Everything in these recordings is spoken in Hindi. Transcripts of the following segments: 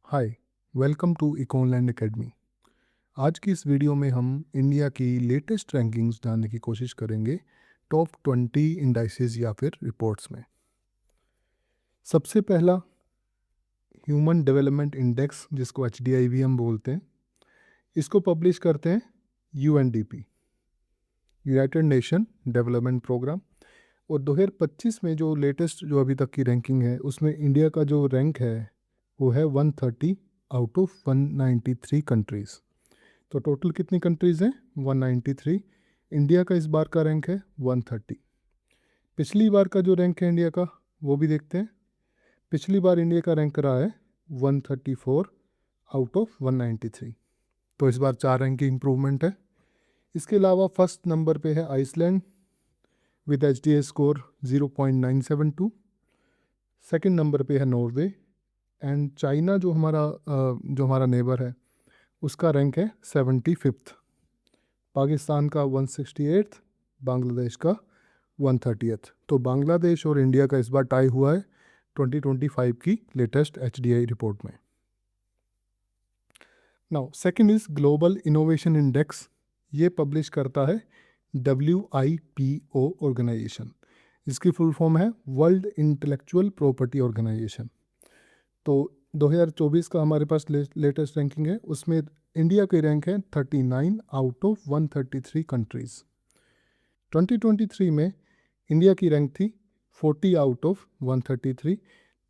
Hi, welcome to Econland academy. आज की इस वीडियो में हम इंडिया की लेटेस्ट रैंकिंग्स जानने की कोशिश करेंगे टॉप 20 इंडाइसेस या फिर रिपोर्ट्स में। सबसे पहला ह्यूमन डेवलपमेंट इंडेक्स, जिसको HDI भी हम बोलते हैं, इसको पब्लिश करते हैं UNDP, United Nation Development Programme. और 2025 में जो लेटेस्ट जो अभी तक की रैंकिंग है, उसमें इंडिया का जो रैंक है वो है 130 आउट ऑफ 193 कंट्रीज़। तो टोटल कितनी कंट्रीज़ हैं? 193। इंडिया का इस बार का रैंक है 130। पिछली बार का जो रैंक है इंडिया का, वो भी देखते हैं। पिछली बार इंडिया का रैंक रहा है 134 आउट ऑफ 193। तो इस बार 4 रैंक की इम्प्रूवमेंट है। इसके अलावा फर्स्ट नंबर पे है Iceland with HDI score 0.972। Second number पे है नॉर्वे। एंड चाइना जो हमारा नेबर है, उसका रैंक है 75th। पाकिस्तान का 168th, बांग्लादेश का 130th। तो बांग्लादेश और इंडिया का इस बार टाई हुआ है 2025 की लेटेस्ट HDI रिपोर्ट में। Now second is global innovation index. ये पब्लिश करता है WIPO ऑर्गेनाइजेशन। इसकी फुल फॉर्म है वर्ल्ड इंटेलेक्चुअल प्रॉपर्टी ऑर्गेनाइजेशन। तो 2024 का हमारे पास लेटेस्ट रैंकिंग है, उसमें इंडिया की रैंक है 39 आउट ऑफ 133 कंट्रीज़। 2023 में इंडिया की रैंक थी 40 आउट ऑफ 133।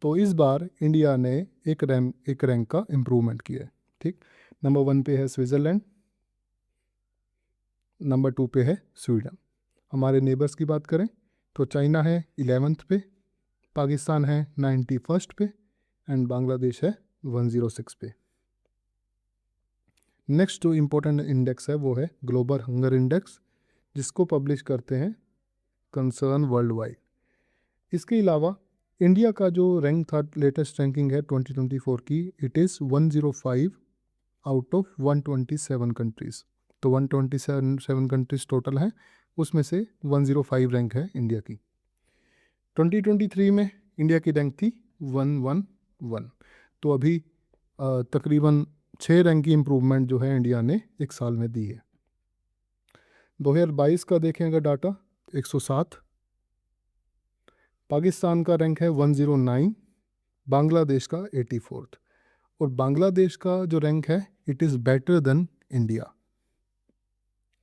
तो इस बार इंडिया ने एक रैंक का इम्प्रूवमेंट किया है। ठीक, नंबर 1 पे है स्विट्ज़रलैंड, नंबर 2 पे है स्वीडन। हमारे नेबर्स की बात करें तो चाइना है 11th पे, पाकिस्तान है 91st पे एंड बांग्लादेश है 106 पे। नेक्स्ट जो इम्पोर्टेंट इंडेक्स है वो है ग्लोबल हंगर इंडेक्स, जिसको पब्लिश करते हैं कंसर्न वर्ल्ड वाइड। इसके अलावा इंडिया का जो रैंक था, लेटेस्ट रैंकिंग है 2024 की, it is 105 out of 127 countries. तो 127 कंट्रीज टोटल हैं, उसमें से 105 रैंक है इंडिया की। 2023 में इंडिया की रैंक थी 111। तो अभी तकरीबन 6 रैंक की इम्प्रूवमेंट जो है इंडिया ने एक साल में दी है। 2022 का देखें अगर डाटा, 107। पाकिस्तान का रैंक है 109, बांग्लादेश का 84th। और बांग्लादेश का जो रैंक है, it is better than India.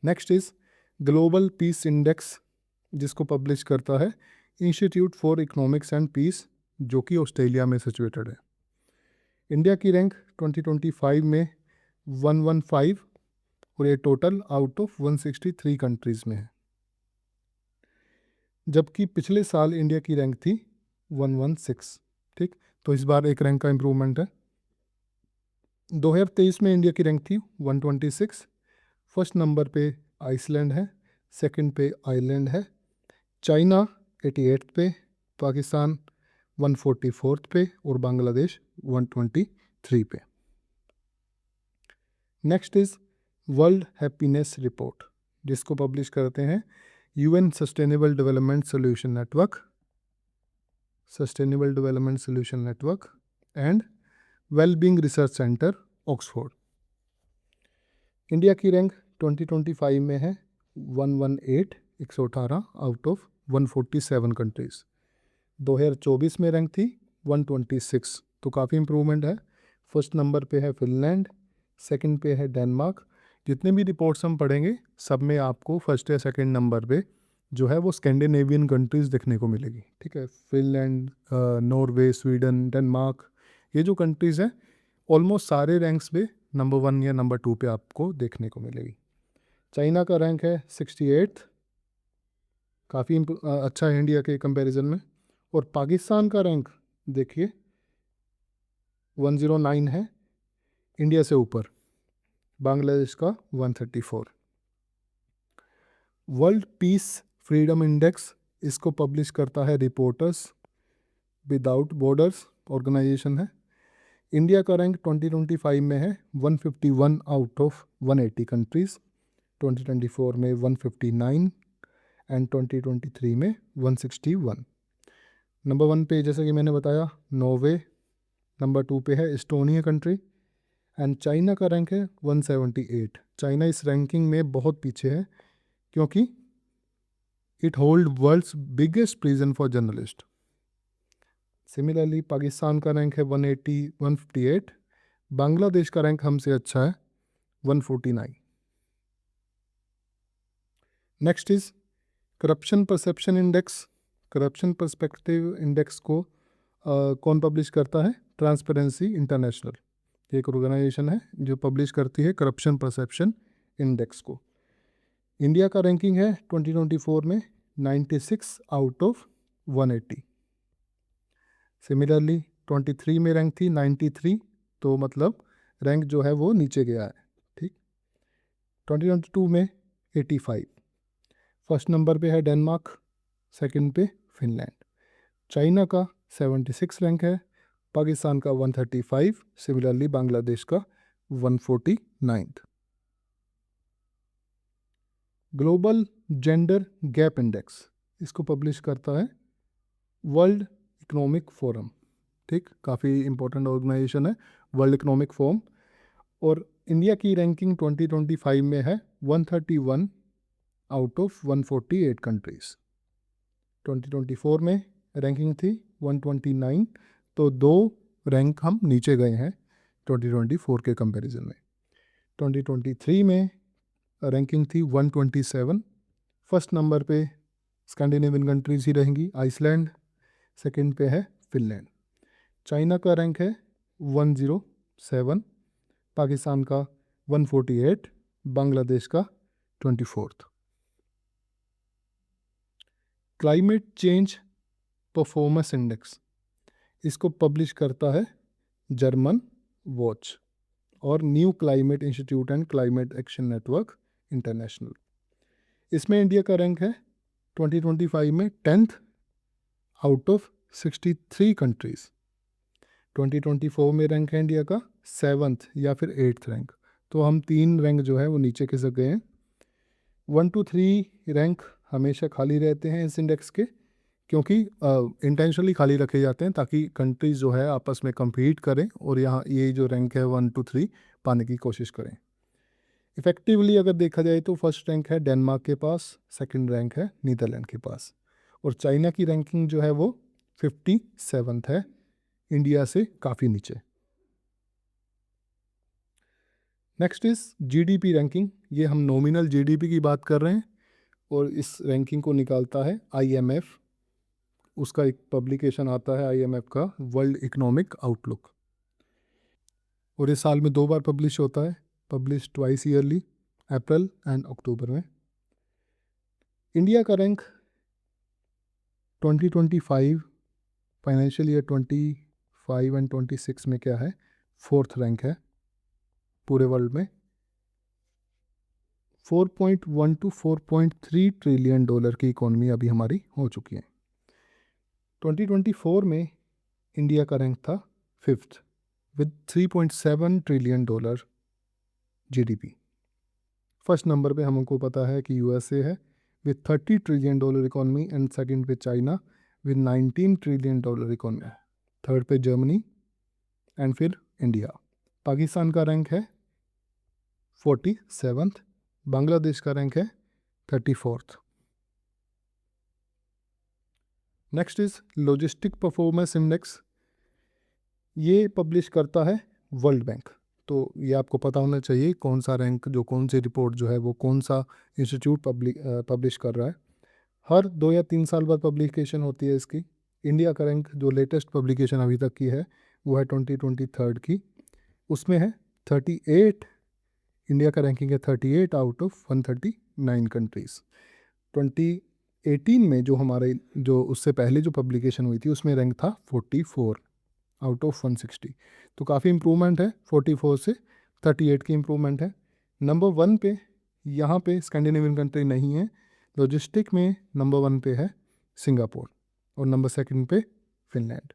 Next is Global Peace Index, जिसको पब्लिश करता है Institute for Economics and Peace, जो कि ऑस्ट्रेलिया में सिचुएटेड है। इंडिया की रैंक 2025 में 115 और ये टोटल आउट ऑफ 163 कंट्रीज़ में है, जबकि पिछले साल इंडिया की रैंक थी 116। ठीक, तो इस बार एक रैंक का इम्प्रूवमेंट है। 2023 में इंडिया की रैंक थी 126। फर्स्ट नंबर पे आइसलैंड है, सेकंड पे आयरलैंड है, चाइना 88 पे, पाकिस्तान 144 पे और बांग्लादेश 123 पे। Next is world happiness report, जिसको पब्लिश करते हैं UN sustainable development solution network and wellbeing research centre Oxford. India की रैंक 2025 में है 118 आउट ऑफ 147 कंट्रीज़। 2024 में रैंक थी 126, तो काफ़ी इम्प्रूवमेंट है। फर्स्ट नंबर पे है फिनलैंड, सेकंड पे है डेनमार्क। जितने भी रिपोर्ट्स हम पढ़ेंगे, सब में आपको फर्स्ट या सेकंड नंबर पे जो है वो स्कैंडिनेवियन कंट्रीज़ देखने को मिलेगी। ठीक है, फिनलैंड, नॉर्वे, स्वीडन, डेनमार्क, ये जो कंट्रीज़ हैं ऑलमोस्ट सारे रैंक्स पे नंबर 1 या नंबर 2 पे आपको देखने को मिलेगी। चाइना का रैंक है 68, काफ़ी अच्छा है इंडिया के कंपैरिजन में। और पाकिस्तान का रैंक देखिए 109 है, इंडिया से ऊपर। बांग्लादेश का 134। वर्ल्ड पीस फ्रीडम इंडेक्स, इसको पब्लिश करता है रिपोर्टर्स विदाउट बॉर्डर्स ऑर्गेनाइजेशन है। इंडिया का रैंक 2025 में है 151 आउट ऑफ 180 कंट्रीज़, 2024 में 159 एंड 2023 में 161। नंबर 1 पे जैसे कि मैंने बताया नॉर्वे, नंबर 2 पे है एस्टोनिया कंट्री एंड चाइना का रैंक है 178। चाइना इस रैंकिंग में बहुत पीछे है क्योंकि it hold world's biggest prison for journalist. Similarly Pakistan का रैंक है 158। बांग्लादेश का रैंक हमसे अच्छा है 149। Next is corruption perception index. Corruption perspective index को कौन पब्लिश करता है? ट्रांसपेरेंसी इंटरनेशनल, एक ऑर्गेनाइजेशन है जो पब्लिश करती है करप्शन परसेप्शन इंडेक्स को। इंडिया का रैंकिंग है 2024 में 96 आउट ऑफ 180। सिमिलरली 23 में रैंक थी 93, तो मतलब रैंक जो है वो नीचे गया है। ठीक। 2022 में 85। फर्स्ट नंबर पे है डेनमार्क, सेकंड पे फिनलैंड। चाइना का 76 रैंक है, पाकिस्तान का 135, सिमिलरली बांग्लादेश का 149। ग्लोबल जेंडर गैप इंडेक्स, इसको पब्लिश करता है वर्ल्ड इकोनॉमिक फोरम। ठीक, काफ़ी इंपॉर्टेंट ऑर्गेनाइजेशन है वर्ल्ड इकोनॉमिक फोरम। और इंडिया की रैंकिंग 2025 में है 131 आउट ऑफ 148 कंट्रीज। 2024 में रैंकिंग थी 129, तो 2 रैंक हम नीचे गए हैं 2024 के कंपैरिजन में। 2023 में रैंकिंग थी 127। फर्स्ट नंबर पे स्कैंडिनेवियन कंट्रीज ही रहेंगी, आइसलैंड, सेकंड पे है फिनलैंड। चाइना का रैंक है 107, पाकिस्तान का 148, बांग्लादेश का 24। क्लाइमेट चेंज परफॉर्मेंस इंडेक्स, इसको पब्लिश करता है जर्मन वॉच और new climate institute and climate action network international. इसमें इंडिया का रैंक है 2025 में 10th आउट ऑफ 63 कंट्रीज। 2024 में रैंक है इंडिया का 7th या फिर 8th रैंक, तो हम 3 रैंक जो है वो नीचे खिसक गए हैं। 1 to 3 रैंक हमेशा खाली रहते हैं इस इंडेक्स के, क्योंकि इंटेंशनली खाली रखे जाते हैं ताकि कंट्रीज जो है आपस में compete करें और यहाँ ये जो रैंक है 1 to 3 पाने की कोशिश करें। इफ़ेक्टिवली अगर देखा जाए तो फर्स्ट रैंक है डेनमार्क के पास, सेकंड रैंक है नीदरलैंड के पास, और चाइना की रैंकिंग जो है वो 57th है, इंडिया से काफ़ी नीचे। Next is GDP ranking. ये हम नॉमिनल जीडीपी की बात कर रहे हैं और इस रैंकिंग को निकालता है आईएमएफ। उसका एक पब्लिकेशन आता है आईएमएफ का, वर्ल्ड इकोनॉमिक आउटलुक, और ये साल में 2 बार पब्लिश होता है, publish twice yearly, April and October में। इंडिया का रैंक 2025 फाइनेंशियल ईयर 25 एंड 26 में क्या है? 4th रैंक है पूरे वर्ल्ड में। 4.1 to 4.3 ट्रिलियन डॉलर की इकोनॉमी अभी हमारी हो चुकी है। 2024 में इंडिया का रैंक था 5th with 3.7 trillion dollar GDP. First number पे हमको पता है कि यूएसए है with 30 trillion dollar economy, and second पे China with 19 trillion dollar economy, third पे जर्मनी एंड फिर इंडिया। पाकिस्तान का रैंक है 47th, बांग्लादेश का रैंक है 34th। Next is logistic performance index. ये पब्लिश करता है वर्ल्ड बैंक, तो ये आपको पता होना चाहिए कौन सा रैंक, जो कौन सी रिपोर्ट जो है वो कौन सा इंस्टीट्यूट पब्लिश कर रहा है। हर 2 या 3 साल बाद पब्लिकेशन होती है इसकी। इंडिया का रैंक जो लेटेस्ट पब्लिकेशन अभी तक की है वो है 2023 की, उसमें है 38। इंडिया का रैंकिंग है 38 आउट ऑफ 139 कंट्रीज़। 2018 में जो हमारे जो उससे पहले जो पब्लिकेशन हुई थी उसमें रैंक था 44 आउट ऑफ 160, तो काफ़ी इम्प्रूवमेंट है। 44 से 38 की इम्प्रूवमेंट है। नंबर 1 पे यहाँ पे स्कैंडिनेवियन कंट्री नहीं है, लॉजिस्टिक में नंबर 1 पे है सिंगापुर और नंबर 2 पे फिनलैंड।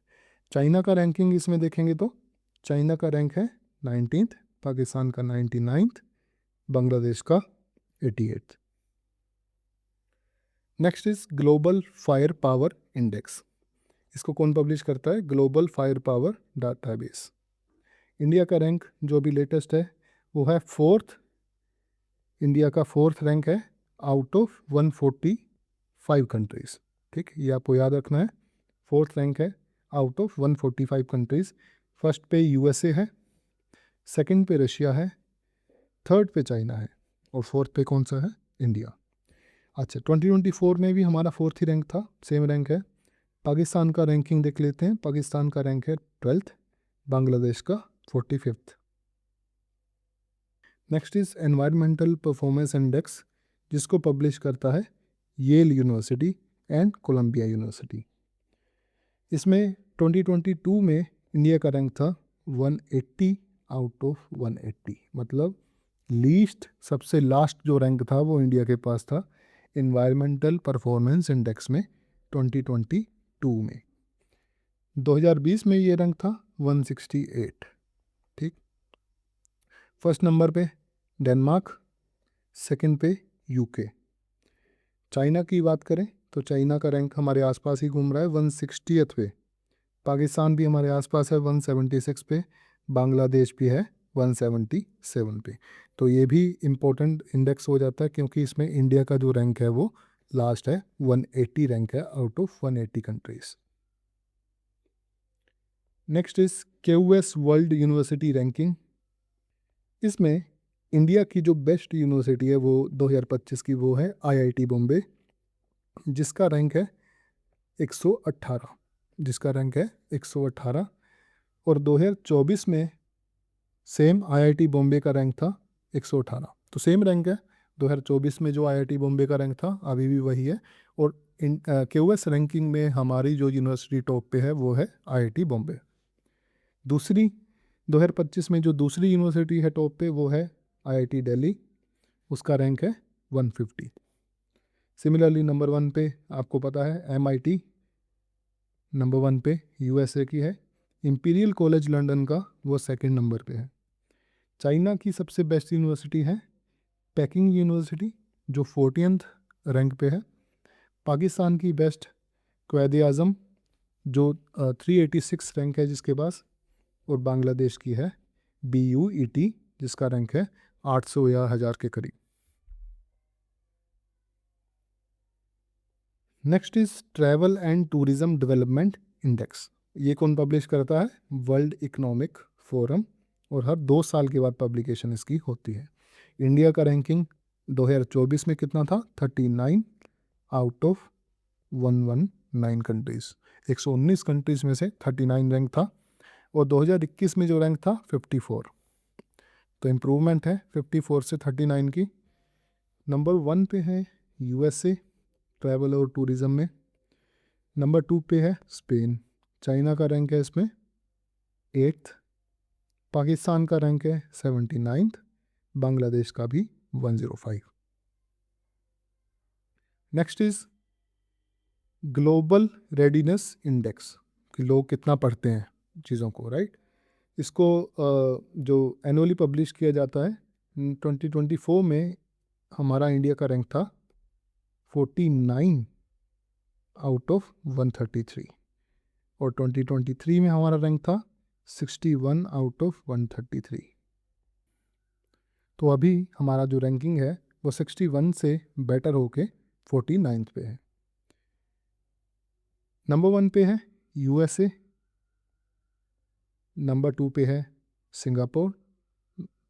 चाइना का रैंकिंग इसमें देखेंगे तो चाइना का रैंक है 19th, पाकिस्तान का 99th, बांग्लादेश का 88th। Next is global fire power index. इसको कौन पब्लिश करता है? Global fire power database. India का रैंक जो अभी लेटेस्ट है वो है 4th। इंडिया का 4th रैंक है आउट ऑफ 145 कंट्रीज़। ठीक, ये आपको याद रखना है। 4th रैंक है आउट ऑफ 145 कंट्रीज़। फर्स्ट पे यूएसए है, सेकंड पे रशिया है, थर्ड पे चाइना है और फोर्थ पे कौन सा है? इंडिया। अच्छा, 2024 में भी हमारा 4th ही रैंक था, सेम रैंक है। पाकिस्तान का रैंकिंग देख लेते हैं। पाकिस्तान का रैंक है 12th, बांग्लादेश का 45th। Next is environmental performance index, जिसको पब्लिश करता है Yale University and Columbia University. इसमें 2022 में इंडिया का रैंक था 180 आउट ऑफ 180, मतलब लीस्ट, सबसे लास्ट जो रैंक था वो इंडिया के पास था एनवायरमेंटल परफॉर्मेंस इंडेक्स में 2022 में। 2020 में ये रैंक था 168। ठीक, फर्स्ट नंबर पे डेनमार्क, सेकंड पे यूके। चाइना की बात करें तो चाइना का रैंक हमारे आसपास ही घूम रहा है 160th पे। पाकिस्तान भी हमारे आसपास है 176 पे, बांग्लादेश भी है 177 पे। तो ये भी इम्पोर्टेंट इंडेक्स हो जाता है क्योंकि इसमें इंडिया का जो रैंक है वो लास्ट है, 180 रैंक है out of 180 countries. Next is QS world university ranking. इसमें इंडिया की जो बेस्ट यूनिवर्सिटी है वो 2025 की वो है IIT बॉम्बे, जिसका रैंक है 118, जिसका रैंक है 118। और 2024 में सेम IIT बॉम्बे का रैंक था 118। तो सेम रैंक है, 2024 में जो IIT बॉम्बे का रैंक था अभी भी वही है। और QS रैंकिंग में हमारी जो यूनिवर्सिटी टॉप पे है वो है IIT बॉम्बे। दूसरी 2025 में जो दूसरी यूनिवर्सिटी है टॉप पे वो है IIT दिल्ली, उसका रैंक है 150। सिमिलरली नंबर 1 पे आपको पता है MIT, नंबर 1 पे USA की है। इंपीरियल कॉलेज लंदन का वो सेकंड नंबर पे है। चाइना की सबसे बेस्ट यूनिवर्सिटी है पेकिंग यूनिवर्सिटी, जो 40th रैंक पे है। पाकिस्तान की बेस्ट क्वैद आज़म, जो 386 रैंक है जिसके पास। और बांग्लादेश की है BUET, जिसका रैंक है 800 या 1000 के करीब। Next is travel and tourism development index. ये कौन पब्लिश करता है? वर्ल्ड इकोनॉमिक फोरम, और हर 2 साल के बाद पब्लिकेशन इसकी होती है। इंडिया का रैंकिंग 2024 में कितना था? 39 आउट ऑफ 119 कंट्रीज़। 119 कंट्रीज़ में से 39 रैंक था। और 2021 में जो रैंक था 54, तो इम्प्रूवमेंट है 54 से 39 की। नंबर 1 पे है USA ट्रैवल और टूरिज़्म में। नंबर 2 पे है स्पेन, चाइना का रैंक है इसमें 8th, पाकिस्तान का रैंक है 79th, बांग्लादेश का भी 105। Next is global readiness index, कि लोग कितना पढ़ते हैं चीज़ों को, राइट। इसको जो एनुअली पब्लिश किया जाता है, 2024 में हमारा इंडिया का रैंक था 49 आउट ऑफ 133। और 2023 में हमारा रैंक था 61 आउट ऑफ 133। तो अभी हमारा जो रैंकिंग है वो 61 से बेटर होके 49th पे है। नंबर 1 पे है USA, नंबर 2 पे है सिंगापुर,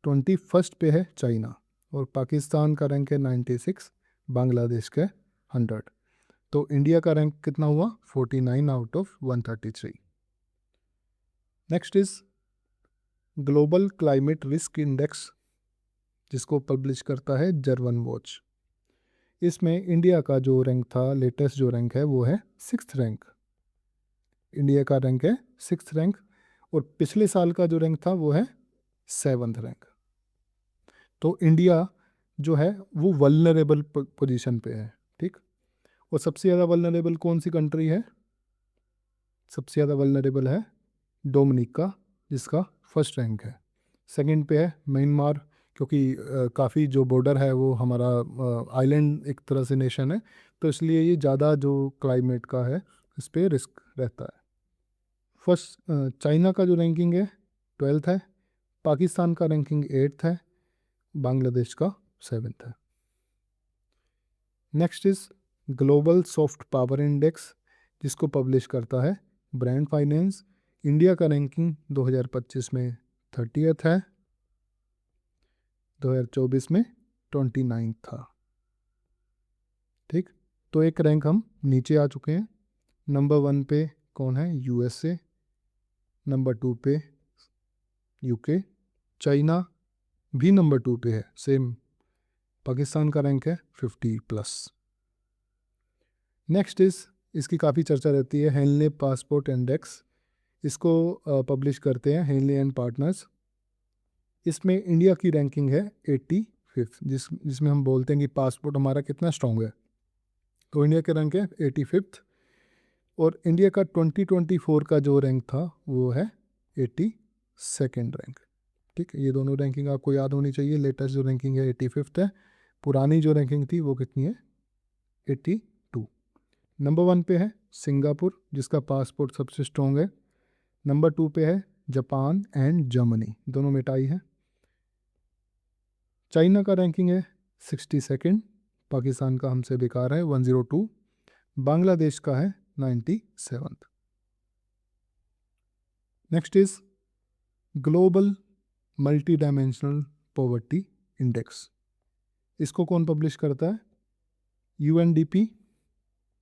21st पे है चाइना, और पाकिस्तान का रैंक है 96, बांग्लादेश का 100। तो इंडिया का रैंक कितना हुआ? 49 out of 133। Next is global climate risk index, जिसको पब्लिश करता है जर्मन वॉच। इसमें इंडिया का जो रैंक था, लेटेस्ट जो रैंक है वो है 6th रैंक। इंडिया का रैंक है 6th रैंक, और पिछले साल का जो रैंक था वो है 7th रैंक। तो इंडिया जो है वो वल्नरेबल पोजीशन पे है, ठीक। और सबसे ज़्यादा वल्नरेबल कौन सी कंट्री है? सबसे ज़्यादा वल्नरेबल है डोमिनिका, जिसका फर्स्ट रैंक है। सेकंड पे है म्यांमार, क्योंकि काफ़ी जो बॉर्डर है वो हमारा आइलैंड एक तरह से नेशन है, तो इसलिए ये ज़्यादा जो क्लाइमेट का है इस पर रिस्क रहता है। फर्स्ट चाइना का जो रैंकिंग है 12th है, पाकिस्तान का रैंकिंग 8th है, बांग्लादेश का 7th है। Next is global soft power index, जिसको पब्लिश करता है ब्रांड फाइनेंस। इंडिया का रैंकिंग 2025 में 30th है, 2024 में 29 था। ठीक, तो एक रैंक हम नीचे आ चुके हैं। नंबर 1 पे कौन है? यूएसए, नंबर 2 पे यूके, चाइना भी नंबर 2 पे है, सेम। पाकिस्तान का रैंक है 50+। नेक्स्ट इज, इसकी काफ़ी चर्चा रहती है, हेनले पासपोर्ट इंडेक्स। इसको पब्लिश करते हैं हेनले एंड पार्टनर्स। इसमें इंडिया की रैंकिंग है 85th, जिसमें हम बोलते हैं कि पासपोर्ट हमारा कितना स्ट्रॉन्ग है। तो इंडिया के रैंक है 85th, और इंडिया का 2024 का जो रैंक था वो है 82nd रैंक। ठीक है, ये दोनों रैंकिंग आपको याद होनी चाहिए। लेटेस्ट जो रैंकिंग है 85th है, पुरानी जो रैंकिंग थी वो कितनी है? 82। नंबर 1 पे है सिंगापुर, जिसका पासपोर्ट सबसे स्ट्रॉन्ग है। नंबर 2 पे है जापान एंड जर्मनी, दोनों में टाई है। चाइना का रैंकिंग है 62nd, पाकिस्तान का हमसे बेकार है 102, बांग्लादेश का है 97th। Next is global multi dimensional poverty index. इसको कौन पब्लिश करता है? UNDP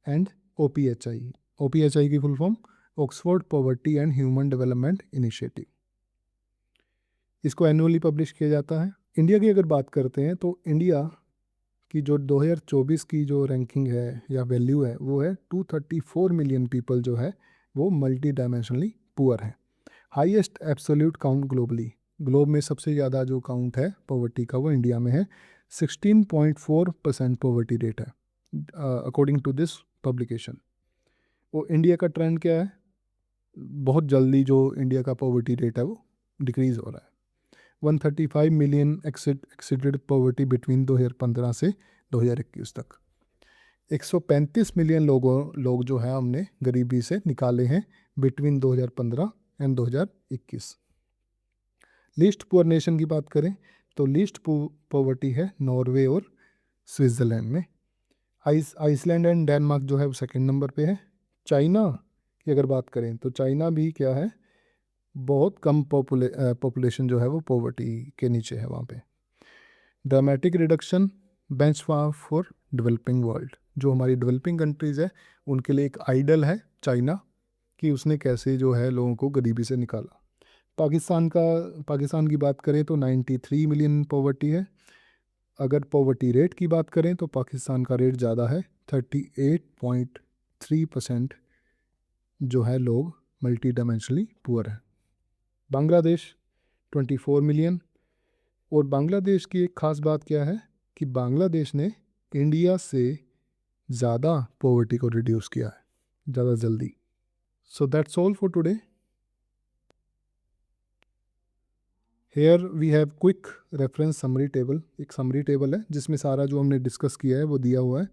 and OPHI. ओपीएचआई की full form Oxford poverty and human development initiative. इसको एनुअली पब्लिश किया जाता है। इंडिया की अगर बात करते हैं तो इंडिया की जो 2024 की जो रैंकिंग है या वैल्यू है वो है 234 मिलियन पीपल जो है वो मल्टी डायमेंशनली पुअर है। Highest absolute count globally, globe में सबसे ज़्यादा जो काउंट है पॉवर्टी का वो इंडिया में है। 16.4% पॉवर्टी रेट है अकॉर्डिंग टू दिस पब्लिकेशन। वो इंडिया का ट्रेंड क्या है? बहुत जल्दी जो इंडिया का पॉवर्टी रेट है वो डिक्रीज़ हो रहा है। 135 मिलियन एक्सीडेड पॉवर्टी बिटवीन 2015 से 2021 तक। 135 मिलियन लोग जो है हमने गरीबी से निकाले हैं between 2015 and 2021। Least poor nation की बात करें तो लीस्ट पॉवर्टी है नॉर्वे और स्विट्ज़रलैंड में। आइसलैंड एंड डेनमार्क जो है वो सेकंड नंबर पे है। चाइना की अगर बात करें तो चाइना भी क्या है, बहुत कम पॉपुलेशन जो है वो पॉवर्टी के नीचे है वहाँ पे। Dramatic reduction benchmark for developing world, जो हमारी डेवलपिंग कंट्रीज़ है उनके लिए एक आइडल है चाइना, कि उसने कैसे जो है लोगों को गरीबी से निकाला। पाकिस्तान की बात करें तो 93 मिलियन पॉवर्टी है। अगर पॉवर्टी रेट की बात करें तो पाकिस्तान का रेट ज़्यादा है, 38.3% जो है लोग मल्टी डायमेंशनली पुअर है। बांग्लादेश 24 मिलियन, और बांग्लादेश की एक ख़ास बात क्या है कि बांग्लादेश ने इंडिया से ज़्यादा पॉवर्टी को रिड्यूस किया है, ज़्यादा जल्दी। So that's all for today. Here we have quick reference summary table. एक समरी टेबल है जिसमें सारा जो हमने डिस्कस किया है वो दिया हुआ है।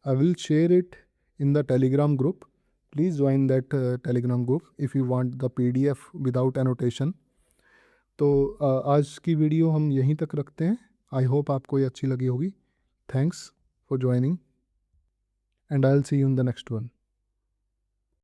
I will share it in the Telegram group. Please join that Telegram group if you want the PDF without annotation. तो आज की वीडियो हम यहीं तक रखते हैं। आई होप आपको ये अच्छी लगी होगी। Thanks for joining and I will see you in the next one.